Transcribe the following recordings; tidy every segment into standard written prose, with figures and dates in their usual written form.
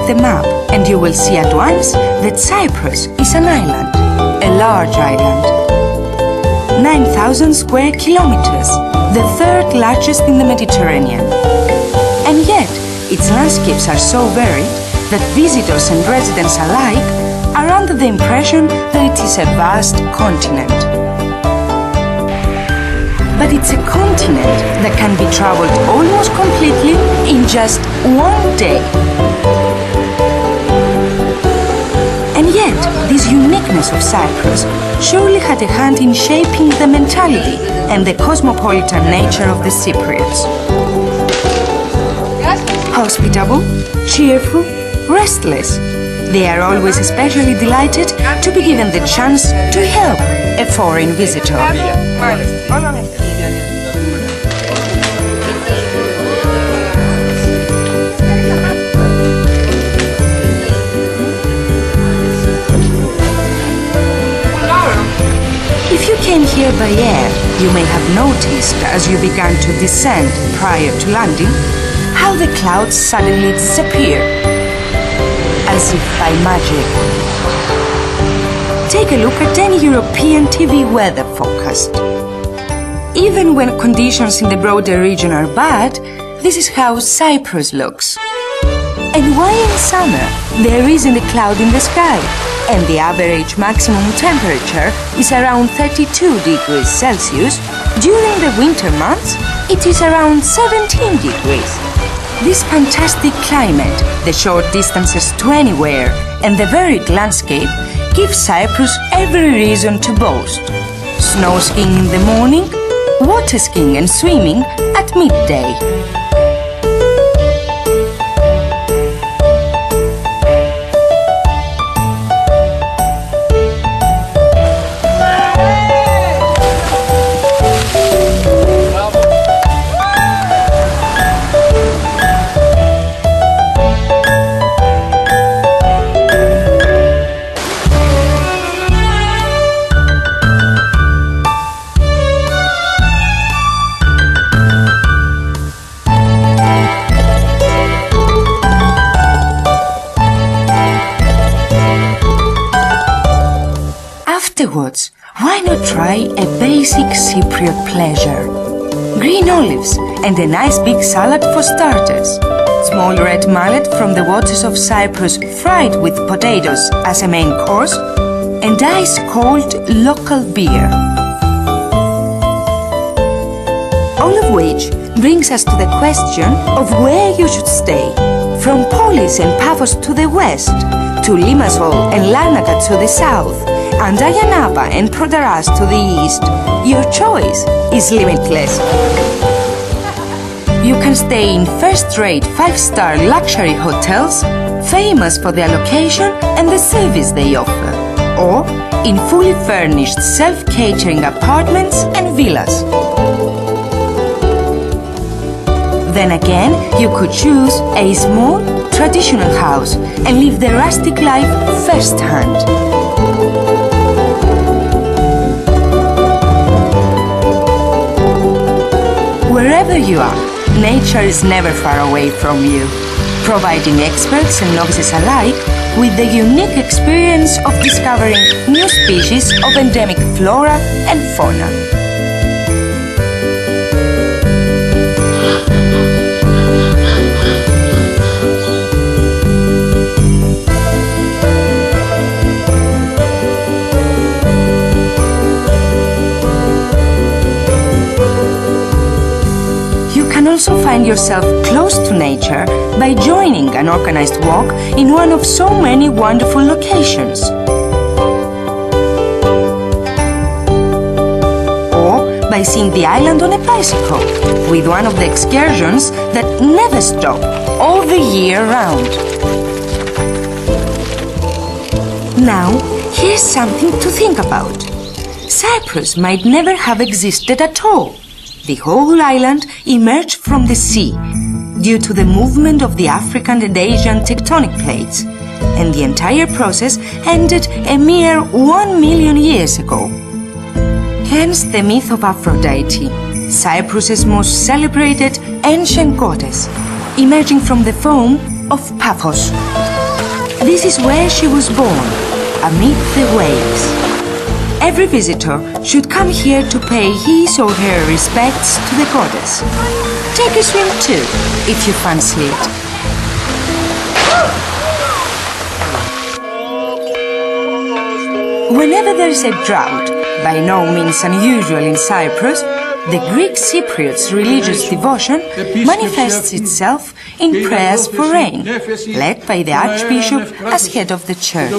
The map, and you will see at once that Cyprus is an island, a large island. 9,000 square kilometers, the third largest in the Mediterranean. And yet, its landscapes are so varied that visitors and residents alike are under the impression that it is a vast continent. But it's a continent that can be traveled almost completely in just one day. And yet, this uniqueness of Cyprus surely had a hand in shaping the mentality and the cosmopolitan nature of the Cypriots. Hospitable, cheerful, restless, they are always especially delighted to be given the chance to help a foreign visitor. If you came here by air, you may have noticed as you began to descend prior to landing, how the clouds suddenly disappear, as if by magic. Take a look at any European TV weather forecast. Even when conditions in the broader region are bad, this is how Cyprus looks. And why in summer there isn't a cloud in the sky, and the average maximum temperature is around 32 degrees Celsius, during the winter months it is around 17 degrees. This fantastic climate, the short distances to anywhere, and the varied landscape give Cyprus every reason to boast. Snow skiing in the morning, water skiing and swimming at midday. Afterwards, why not try a basic Cypriot pleasure? Green olives and a nice big salad for starters. Small red mullet from the waters of Cyprus fried with potatoes as a main course, and ice-cold local beer. All of which brings us to the question of where you should stay. From Polis and Paphos to the west, to Limassol and Larnaca to the south, and Ayanapa and Prodaras to the east, your choice is limitless. You can stay in first-rate 5-star luxury hotels, famous for their location and the service they offer, or in fully furnished self-catering apartments and villas. Then again, you could choose a small, traditional house and live the rustic life firsthand. Wherever you are, nature is never far away from you, providing experts and novices alike with the unique experience of discovering new species of endemic flora and fauna. Also find yourself close to nature by joining an organized walk in one of so many wonderful locations. Or by seeing the island on a bicycle with one of the excursions that never stop all the year round. Now, here's something to think about. Cyprus might never have existed at all. The whole island emerged from the sea due to the movement of the African and Asian tectonic plates, and the entire process ended a mere 1 million years ago. Hence the myth of Aphrodite, Cyprus's most celebrated ancient goddess, emerging from the foam of Paphos. This is where she was born, amid the waves. Every visitor should come here to pay his or her respects to the goddess. Take a swim too, if you fancy it. Whenever there is a drought, by no means unusual in Cyprus, the Greek Cypriots' religious devotion manifests itself in prayers for rain, led by the Archbishop as head of the church.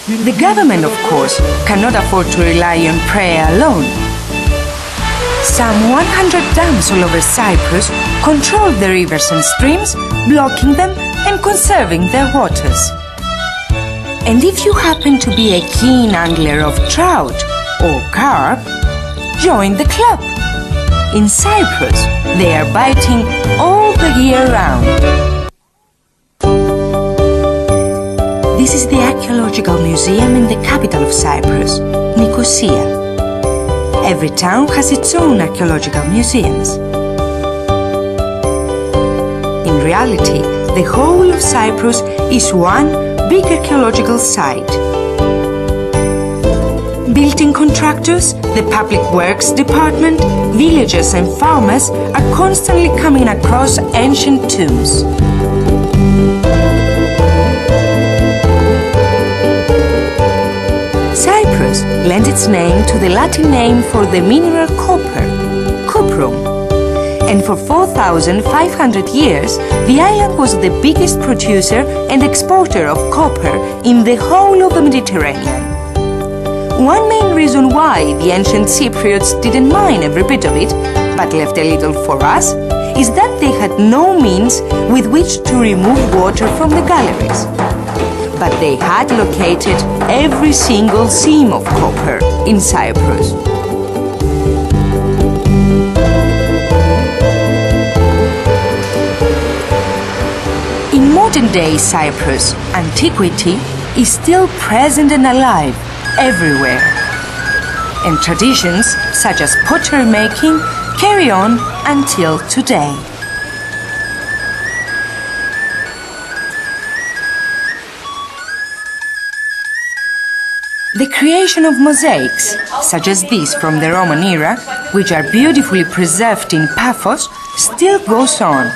The government, of course, cannot afford to rely on prayer alone. Some 100 dams all over Cyprus control the rivers and streams, blocking them and conserving their waters. And if you happen to be a keen angler of trout or carp, join the club. In Cyprus, they are biting all the year round. This is the archaeological museum in the capital of Cyprus, Nicosia. Every town has its own archaeological museums. In reality, the whole of Cyprus is one big archaeological site. Building contractors, the public works department, villagers and farmers are constantly coming across ancient tombs. Cyprus lends its name to the Latin name for the mineral copper, cuprum. And for 4,500 years, the island was the biggest producer and exporter of copper in the whole of the Mediterranean. One main reason why the ancient Cypriots didn't mine every bit of it, but left a little for us, is that they had no means with which to remove water from the galleries. But they had located every single seam of copper in Cyprus. In modern-day Cyprus, antiquity is still present and alive everywhere. And traditions such as pottery making carry on until today. The creation of mosaics, such as these from the Roman era, which are beautifully preserved in Paphos, still goes on.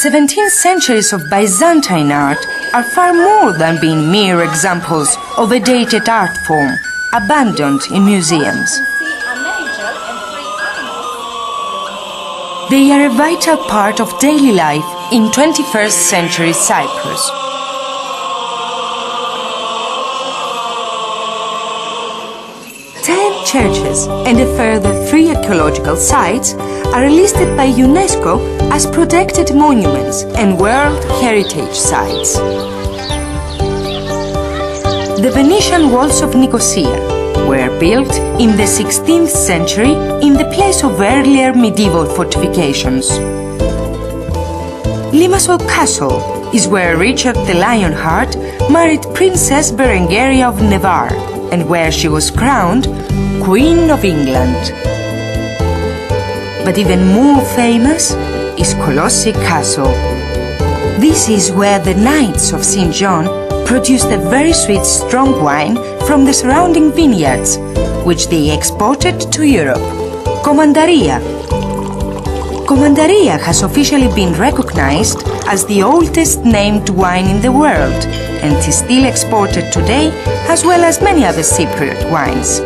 17th centuries of Byzantine art are far more than being mere examples of a dated art form, abandoned in museums. They are a vital part of daily life in 21st century Cyprus. Churches and a further 3 archaeological sites are listed by UNESCO as protected monuments and World Heritage Sites. The Venetian walls of Nicosia were built in the 16th century in the place of earlier medieval fortifications. Limassol Castle is where Richard the Lionheart married Princess Berengaria of Navarre and where she was crowned Queen of England. But even more famous is Colossi Castle. This is where the Knights of St. John produced a very sweet strong wine from the surrounding vineyards, which they exported to Europe. Commandaria. Commandaria has officially been recognized as the oldest named wine in the world and is still exported today, as well as many other Cypriot wines.